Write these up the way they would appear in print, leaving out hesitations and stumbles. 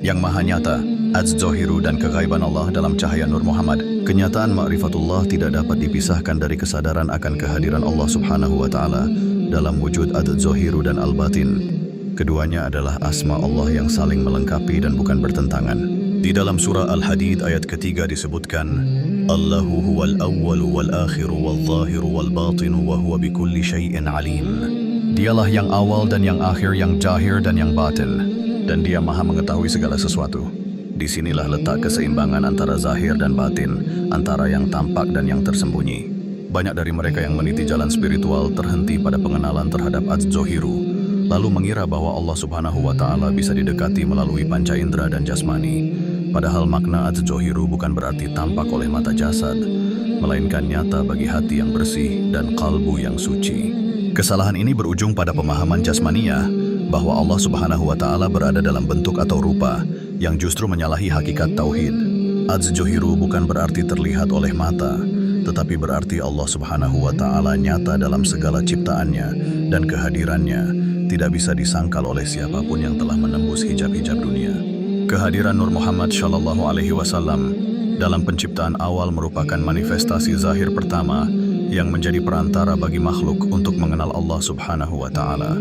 yang maha nyata, az-zahiru dan keghaiban Allah dalam cahaya Nur Muhammad. Kenyataan ma'rifatullah tidak dapat dipisahkan dari kesadaran akan kehadiran Allah Subhanahu wa Ta'ala dalam wujud az-zahiru dan al-batin. Keduanya adalah asma Allah yang saling melengkapi dan bukan bertentangan. Di dalam surah Al-Hadid ayat ketiga disebutkan, Allahu huwal awwalu wal akhiru wal zahiru wal batinu wa huwa bikulli syai'in alim. Dialah yang awal dan yang akhir, yang zahir dan yang batin, dan Dia maha mengetahui segala sesuatu. Disinilah letak keseimbangan antara zahir dan batin, antara yang tampak dan yang tersembunyi. Banyak dari mereka yang meniti jalan spiritual terhenti pada pengenalan terhadap az-zahiru, lalu mengira bahwa Allah Subhanahu wa Ta'ala bisa didekati melalui panca indera dan jasmani. Padahal makna az-zahiru bukan berarti tampak oleh mata jasad, melainkan nyata bagi hati yang bersih dan kalbu yang suci. Kesalahan ini berujung pada pemahaman jasmaniyah bahwa Allah Subhanahu wa Ta'ala berada dalam bentuk atau rupa, yang justru menyalahi hakikat tauhid. Az-zahiru bukan berarti terlihat oleh mata, tetapi berarti Allah Subhanahu wa Ta'ala nyata dalam segala ciptaannya, dan kehadirannya tidak bisa disangkal oleh siapapun yang telah menembus hijab-hijab dunia. Kehadiran Nur Muhammad Shallallahu Alaihi Wasallam dalam penciptaan awal merupakan manifestasi zahir pertama yang menjadi perantara bagi makhluk untuk mengenal Allah Subhanahu wa Ta'ala.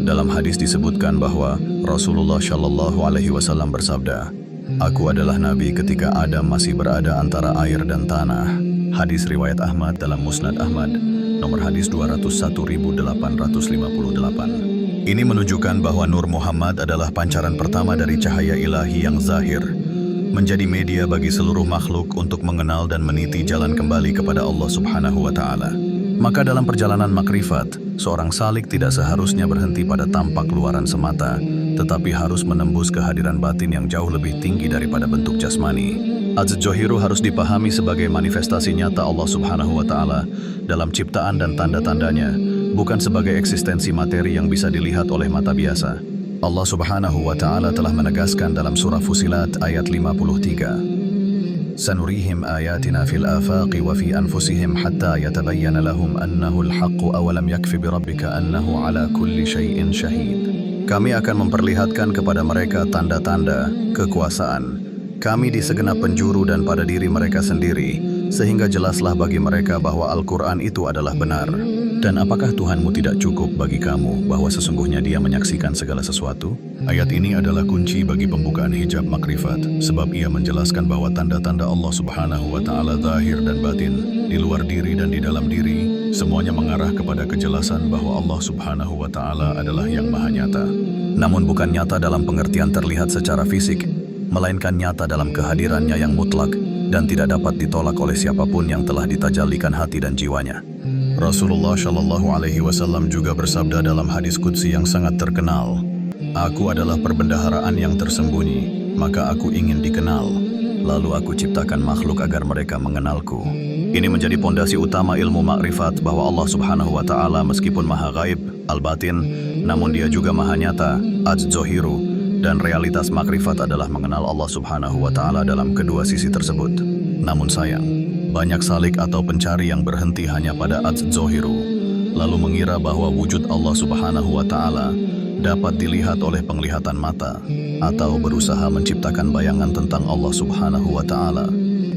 Dalam hadis disebutkan bahwa Rasulullah Shallallahu Alaihi Wasallam bersabda, "Aku adalah Nabi ketika Adam masih berada antara air dan tanah." Hadis riwayat Ahmad dalam Musnad Ahmad, nomor hadis 201.858. Ini menunjukkan bahwa Nur Muhammad adalah pancaran pertama dari cahaya ilahi yang zahir, menjadi media bagi seluruh makhluk untuk mengenal dan meniti jalan kembali kepada Allah Subhanahu wa Ta'ala. Maka dalam perjalanan makrifat, seorang salik tidak seharusnya berhenti pada tampak luaran semata, tetapi harus menembus kehadiran batin yang jauh lebih tinggi daripada bentuk jasmani. Az-zahiru harus dipahami sebagai manifestasi nyata Allah Subhanahu wa Ta'ala dalam ciptaan dan tanda-tandanya, bukan sebagai eksistensi materi yang bisa dilihat oleh mata biasa. Allah Subhanahu wa Ta'ala telah menegaskan dalam surah Fusilat ayat 53, Sanurihim ayatina fil afaqi wa fi anfusihim hatta yatabayyana lahum annahu al-haqqu awalam yakfi birabbika annahu ala kulli syai'in syahid. Kami akan memperlihatkan kepada mereka tanda-tanda kekuasaan kami di segenap penjuru dan pada diri mereka sendiri, sehingga jelaslah bagi mereka bahwa Al-Quran itu adalah benar. Dan apakah Tuhanmu tidak cukup bagi kamu bahwa sesungguhnya Dia menyaksikan segala sesuatu? Ayat ini adalah kunci bagi pembukaan hijab makrifat, sebab ia menjelaskan bahwa tanda-tanda Allah Subhanahu wa Ta'ala zahir dan batin, di luar diri dan di dalam diri, semuanya mengarah kepada kejelasan bahwa Allah Subhanahu wa Ta'ala adalah yang maha nyata. Namun bukan nyata dalam pengertian terlihat secara fisik, melainkan nyata dalam kehadirannya yang mutlak dan tidak dapat ditolak oleh siapapun yang telah ditajallikan hati dan jiwanya. Rasulullah Shallallahu Alaihi Wasallam juga bersabda dalam hadis qudsi yang sangat terkenal, "Aku adalah perbendaharaan yang tersembunyi, maka aku ingin dikenal. Lalu aku ciptakan makhluk agar mereka mengenalku." Ini menjadi pondasi utama ilmu makrifat bahwa Allah Subhanahu wa Ta'ala meskipun maha gaib, al-batin, namun Dia juga maha nyata, az-zahiru, dan realitas makrifat adalah mengenal Allah Subhanahu wa Ta'ala dalam kedua sisi tersebut. Namun sayang, banyak salik atau pencari yang berhenti hanya pada az-zahiru, lalu mengira bahwa wujud Allah Subhanahu wa Ta'ala dapat dilihat oleh penglihatan mata, atau berusaha menciptakan bayangan tentang Allah Subhanahu wa Ta'ala.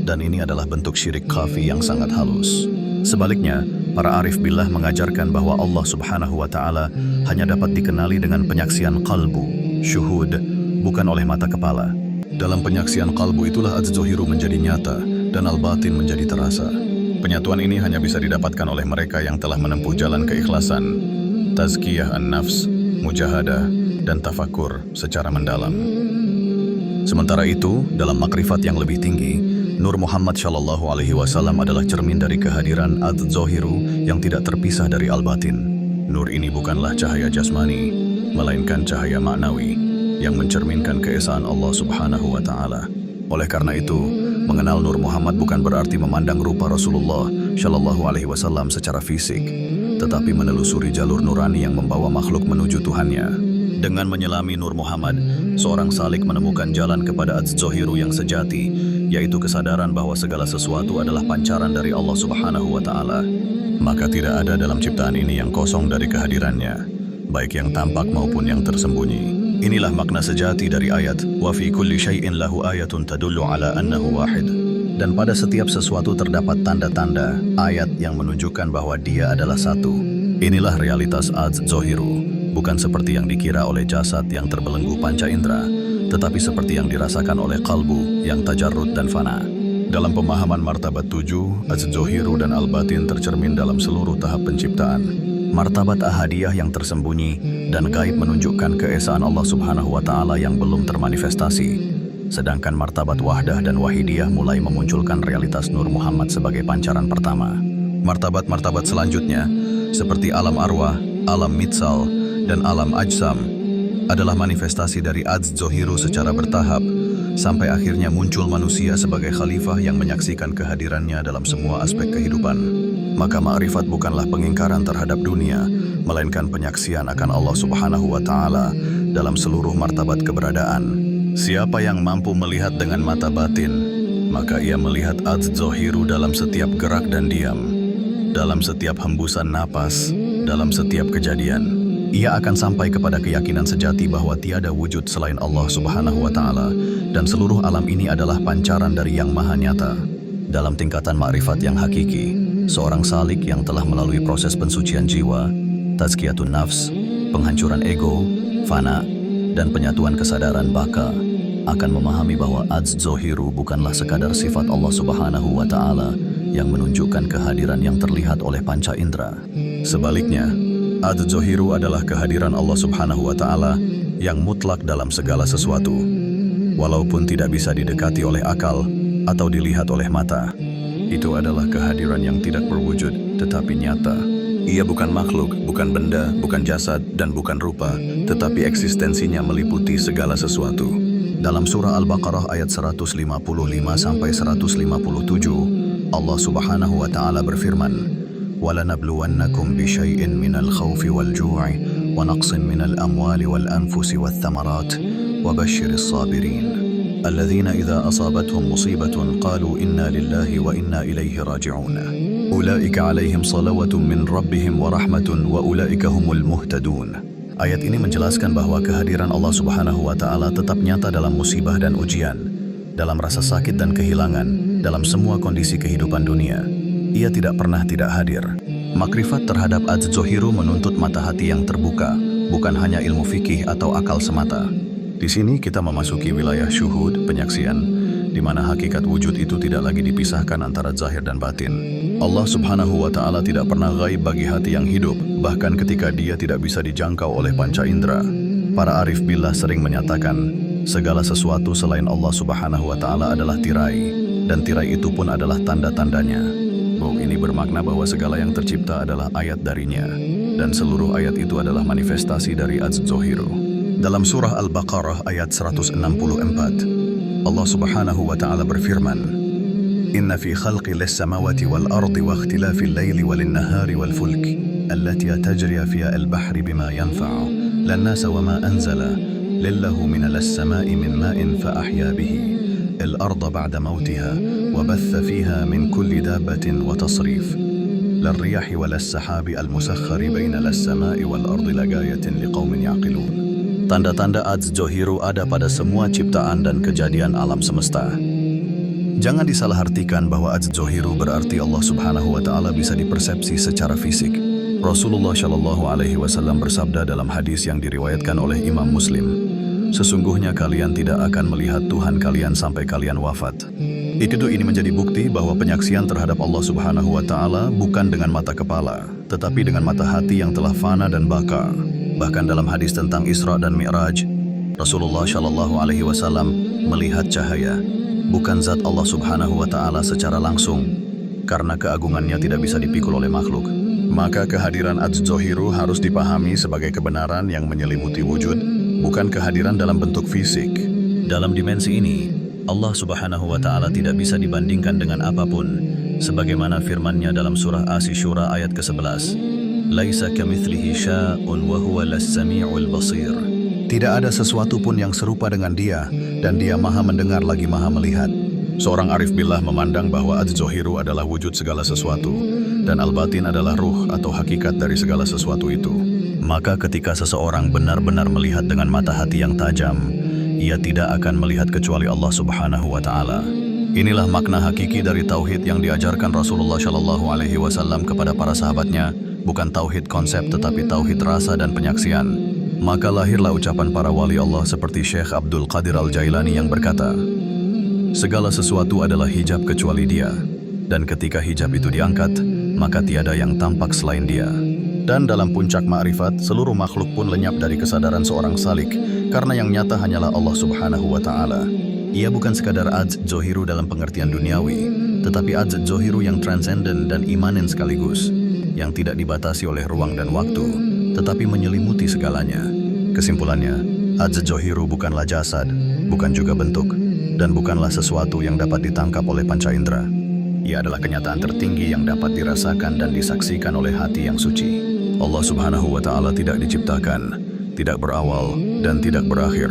Dan ini adalah bentuk syirik khafi yang sangat halus. Sebaliknya, para arif billah mengajarkan bahwa Allah Subhanahu wa Ta'ala hanya dapat dikenali dengan penyaksian qalbu, syuhud, bukan oleh mata kepala. Dalam penyaksian qalbu itulah az-zahiru menjadi nyata dan al-batin menjadi terasa. Penyatuan ini hanya bisa didapatkan oleh mereka yang telah menempuh jalan keikhlasan, tazkiyah an-nafs, mujahadah, dan tafakur secara mendalam. Sementara itu, dalam makrifat yang lebih tinggi, Nur Muhammad Shallallahu Alaihi Wasallam adalah cermin dari kehadiran az-zahiru yang tidak terpisah dari al-batin. Nur ini bukanlah cahaya jasmani, melainkan cahaya maknawi yang mencerminkan keesaan Allah Subhanahu wa Ta'ala. Oleh karena itu, mengenal Nur Muhammad bukan berarti memandang rupa Rasulullah Shallallahu Alaihi Wasallam secara fisik, tetapi menelusuri jalur nurani yang membawa makhluk menuju Tuhannya. Dengan menyelami Nur Muhammad, seorang salik menemukan jalan kepada az-zahiru yang sejati, yaitu kesadaran bahwa segala sesuatu adalah pancaran dari Allah Subhanahu wa Ta'ala. Maka tidak ada dalam ciptaan ini yang kosong dari kehadirannya, baik yang tampak maupun yang tersembunyi. Inilah makna sejati dari ayat wa fi kulli syai'in lahu ayatun tadullu ala annahu wahid. Dan pada setiap sesuatu terdapat tanda-tanda, ayat yang menunjukkan bahwa dia adalah satu. Inilah realitas adz-dzohiru, bukan seperti yang dikira oleh jasad yang terbelenggu panca indera, tetapi seperti yang dirasakan oleh kalbu yang tajarrud dan fana. Dalam pemahaman martabat 7, adz-dzohiru dan al-batin tercermin dalam seluruh tahap penciptaan. Martabat ahadiyah yang tersembunyi dan gaib menunjukkan keesaan Allah Subhanahu wa Ta'ala yang belum termanifestasi. Sedangkan martabat wahdah dan wahidiyah mulai memunculkan realitas Nur Muhammad sebagai pancaran pertama. Martabat-martabat selanjutnya, seperti alam arwah, alam mitsal, dan alam ajsam, adalah manifestasi dari adz-dzohiru secara bertahap, sampai akhirnya muncul manusia sebagai khalifah yang menyaksikan kehadirannya dalam semua aspek kehidupan. Maka ma'rifat bukanlah pengingkaran terhadap dunia, melainkan penyaksian akan Allah Subhanahu wa Ta'ala dalam seluruh martabat keberadaan. Siapa yang mampu melihat dengan mata batin, maka ia melihat adz-dzohiru dalam setiap gerak dan diam, dalam setiap hembusan napas, dalam setiap kejadian. Ia akan sampai kepada keyakinan sejati bahwa tiada wujud selain Allah Subhanahu wa Ta'ala, dan seluruh alam ini adalah pancaran dari Yang Maha Nyata. Dalam tingkatan ma'rifat yang hakiki, seorang salik yang telah melalui proses pensucian jiwa, tazkiyatun nafs, penghancuran ego, fana, dan penyatuan kesadaran baka, akan memahami bahwa adz-dzohiru bukanlah sekadar sifat Allah Subhanahu wa Ta'ala yang menunjukkan kehadiran yang terlihat oleh panca indera. Sebaliknya, adz-dzohiru adalah kehadiran Allah Subhanahu wa Ta'ala yang mutlak dalam segala sesuatu, walaupun tidak bisa didekati oleh akal atau dilihat oleh mata. Itu adalah kehadiran yang tidak berwujud, tetapi nyata. Ia bukan makhluk, bukan benda, bukan jasad, dan bukan rupa, tetapi eksistensinya meliputi segala sesuatu. Dalam surah Al-Baqarah ayat 155-157, Allah Subhanahu wa Ta'ala berfirman, وَلَنَبْلُوَنَّكُمْ بِشَيْءٍ مِنَ الْخَوْفِ وَالْجُوعِ وَنَقْصٍ مِنَ الْأَمْوَالِ وَالْأَنْفُسِ وَالثَّمَرَاتِ وَبَشِّرِ الصَّابِرِينَ الذين إذا أصابتهم مصيبة قالوا إنا لله وإنا إليه راجعون أولئك عليهم صلوات من ربهم ورحمة وأولئك هم المهتدون. Ayat ini menjelaskan bahwa kehadiran Allah Subhanahu wa Ta'ala tetap nyata dalam musibah dan ujian, dalam rasa sakit dan kehilangan, dalam semua kondisi kehidupan dunia. Ia tidak pernah tidak hadir. Makrifat terhadap adz-dzohiru menuntut mata hati yang terbuka, bukan hanya ilmu fikih atau akal semata. Di sini kita memasuki wilayah syuhud, penyaksian, di mana hakikat wujud itu tidak lagi dipisahkan antara zahir dan batin. Allah Subhanahu wa Ta'ala tidak pernah gaib bagi hati yang hidup, bahkan ketika dia tidak bisa dijangkau oleh panca indera. Para arif billah sering menyatakan, segala sesuatu selain Allah Subhanahu wa Ta'ala adalah tirai, dan tirai itu pun adalah tanda-tandanya. Ini bermakna bahwa segala yang tercipta adalah ayat darinya, dan seluruh ayat itu adalah manifestasi dari adz-dzohiru. Dalam surah Al-Baqarah ayat 164, Allah Subhanahu wa Ta'ala berfirman, Inna fi khalqi lis-samawati wal-ardi wa ikhtilafil layli wal-nahari wal-fulk allati tajri fiha al-bahri bima yanfa'u lan-nasa wa ma anzala lillahu min as-sama'i min ma'in fa ahya bihi al-arda ba'da mawtiha wa batha fiha min kulli dabbatin wa tasrif lar-riyahi wal-sahabi al-musakhkhari baina as-sama'i wal-ardi lagayatin liqaumin ya'qilun. Tanda-tanda adz-dzohiru ada pada semua ciptaan dan kejadian alam semesta. Jangan disalahartikan bahwa adz-dzohiru berarti Allah Subhanahu wa Ta'ala bisa dipersepsi secara fisik. Rasulullah Shallallahu Alaihi Wasallam bersabda dalam hadis yang diriwayatkan oleh Imam Muslim, sesungguhnya kalian tidak akan melihat Tuhan kalian sampai kalian wafat. Ini menjadi bukti bahwa penyaksian terhadap Allah Subhanahu wa Ta'ala bukan dengan mata kepala, tetapi dengan mata hati yang telah fana dan baka. Bahkan dalam hadis tentang Isra dan Mi'raj, Rasulullah Shallallahu Alaihi Wasallam melihat cahaya, bukan zat Allah Subhanahu wa Ta'ala secara langsung, karena keagungannya tidak bisa dipikul oleh makhluk. Maka kehadiran adz-dzohiru harus dipahami sebagai kebenaran yang menyelimuti wujud, bukan kehadiran dalam bentuk fisik. Dalam dimensi ini, Allah Subhanahu wa Ta'ala tidak bisa dibandingkan dengan apapun, sebagaimana firman-Nya dalam surah Asy-Syura ayat ke-11. Laisa kamitslihi syai'un wa huwal sami'ul basir. Tidak ada sesuatu pun yang serupa dengan Dia, dan Dia Maha mendengar lagi Maha melihat. Seorang arif billah memandang bahwa adz-dzohiru adalah wujud segala sesuatu, dan al-batin adalah ruh atau hakikat dari segala sesuatu itu. Maka ketika seseorang benar-benar melihat dengan mata hati yang tajam, ia tidak akan melihat kecuali Allah Subhanahu wa Ta'ala. Inilah makna hakiki dari tauhid yang diajarkan Rasulullah Shallallahu Alaihi Wasallam kepada para sahabatnya, bukan tauhid konsep tetapi tauhid rasa dan penyaksian. Maka lahirlah ucapan para wali Allah seperti Syekh Abdul Qadir Al-Jailani yang berkata, segala sesuatu adalah hijab kecuali Dia, dan ketika hijab itu diangkat, maka tiada yang tampak selain Dia. Dan dalam puncak ma'rifat, seluruh makhluk pun lenyap dari kesadaran seorang salik, karena yang nyata hanyalah Allah Subhanahu wa Ta'ala. Ia bukan sekadar adz zohiru dalam pengertian duniawi, tetapi adz zohiru yang transenden dan imanen sekaligus, yang tidak dibatasi oleh ruang dan waktu, tetapi menyelimuti segalanya. Kesimpulannya, adz zohiru bukanlah jasad, bukan juga bentuk, dan bukanlah sesuatu yang dapat ditangkap oleh panca indera. Ia adalah kenyataan tertinggi yang dapat dirasakan dan disaksikan oleh hati yang suci. Allah Subhanahu wa Ta'ala tidak diciptakan, tidak berawal, dan tidak berakhir.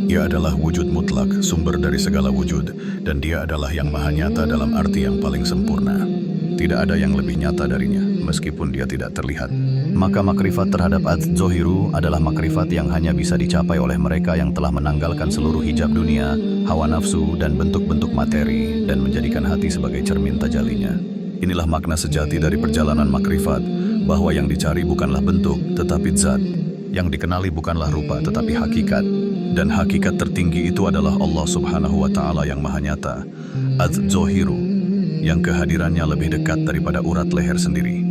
Ia adalah wujud mutlak, sumber dari segala wujud, dan Dia adalah yang maha nyata dalam arti yang paling sempurna. Tidak ada yang lebih nyata darinya, meskipun Dia tidak terlihat. Maka makrifat terhadap adz zohiru adalah makrifat yang hanya bisa dicapai oleh mereka yang telah menanggalkan seluruh hijab dunia, hawa nafsu, dan bentuk-bentuk materi, dan menjadikan hati sebagai cermin tajallinya. Inilah makna sejati dari perjalanan makrifat, bahwa yang dicari bukanlah bentuk, tetapi zat. Yang dikenali bukanlah rupa, tetapi hakikat. Dan hakikat tertinggi itu adalah Allah Subhanahu wa Ta'ala yang maha nyata, adz zohiru, yang kehadirannya lebih dekat daripada urat leher sendiri.